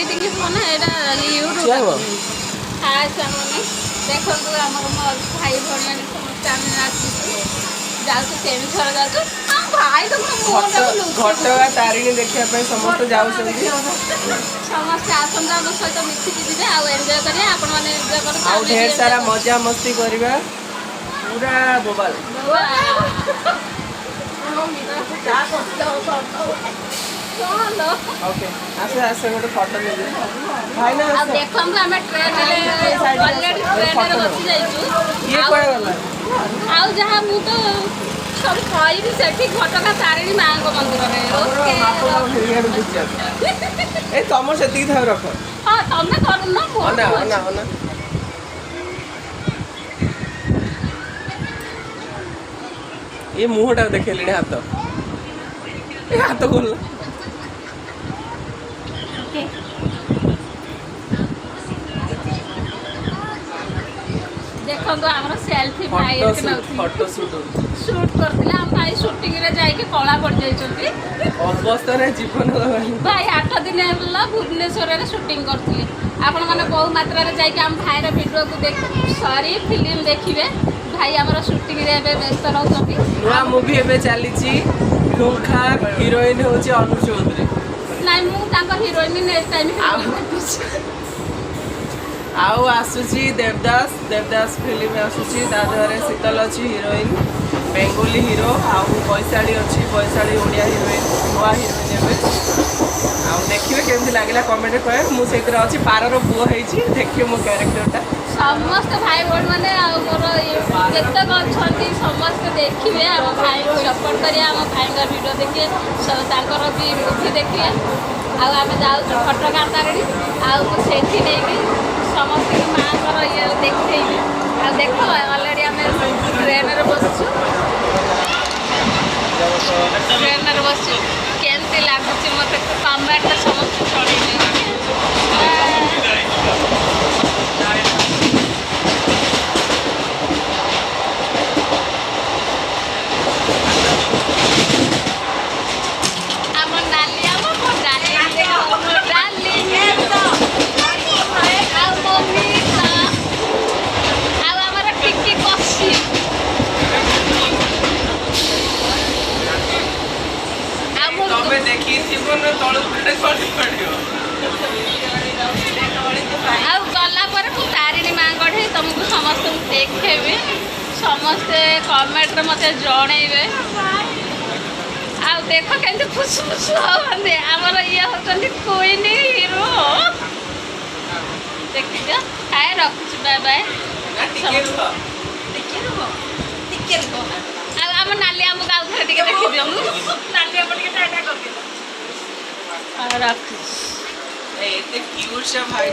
editing माने एटा YouTube हाय सामने देखो तो हमर भाई भोन समस्त आम जाऊ केमी थर जाऊ भाई तो घटगा तारिणी देखिया पे समस्त जाऊ समस्त आसंदा हम सहित मिसिकी जिबे आ एन्जॉय करिया आपण माने एन्जॉय करत आ ढेर सारा मजा मस्ती करबा पूरा बोबाल ओके आसे आसे गोटे फोटो ले दे भाई ना अब देखो हम ट्रेन रे ऑलरेडी ट्रेन रे बसी जाइछु ये कोइ गला आ जहां मु तो सब खाई भी सेठी घटका तारिणी मां को मंदिर रे ओके ए तमर सेती थाव रख हां तमे करू ना मो ना ये मुहटा देखेली हाथ ए हाथ खोल ओके देखो तो हमर सेल्फी भाई फोटो शूट करथिला हम भाई शूटिंग रे जाई के कला पड़ जाई छथि अवस्था रे जीवन भाई 8 दिन होला भुवनेश्वर रे शूटिंग करथिले आपण माने बहु मात्रा रे जाई के हम भाई रे वीडियो को देख सॉरी फिल्म देखिबे भाई हमर शूटिंग रे एबे व्यस्त रहउछथि नया मूवी एबे चली छी खूंखा हीरोइन होची अनु चौधरी नाइ मु तांको हीरोइन ने टाइम आउ आसुची देवदास फिल्म आसुची दादरे शीतल अच्छी हीरोइन बेंगोली हीरो आउ वैशाली अच्छी वैशाली ओडिया हीरोइन नुआ हीरोइन एबे आउ देखिबे केमति लागिला कमेंट कहे मु सेतिर अछि पारर पुओ हेछि देखियो मो कैरेक्टरटा समस्त भाई बोल माने आ मोर जत्ते गछथि समस्त देखिबे हम भाई को सपोर्ट करिया हम भाई का वीडियो देखिए सब तांकर भी मूवी देखिए आ हम जाउ फटका तारडी आ सेठी नेकी समस्त मां कर ये देखैबे आ देखो ऑलरेडी हम ट्रेन रे बसछु केमती लागुଛି मते कमेंट समस्त छोड़िले तारिणी माँ गढ़े तुमको समस्त देखेबे समस्ते कमेंट मत जणेबे आ देख के खुश खुश होते आमर ये होती क्वीन हीरो देखिए आए रखुच बाय बाय आम नाली आम गाँव थे देखी नाली रखुच एते क्यूट से भाई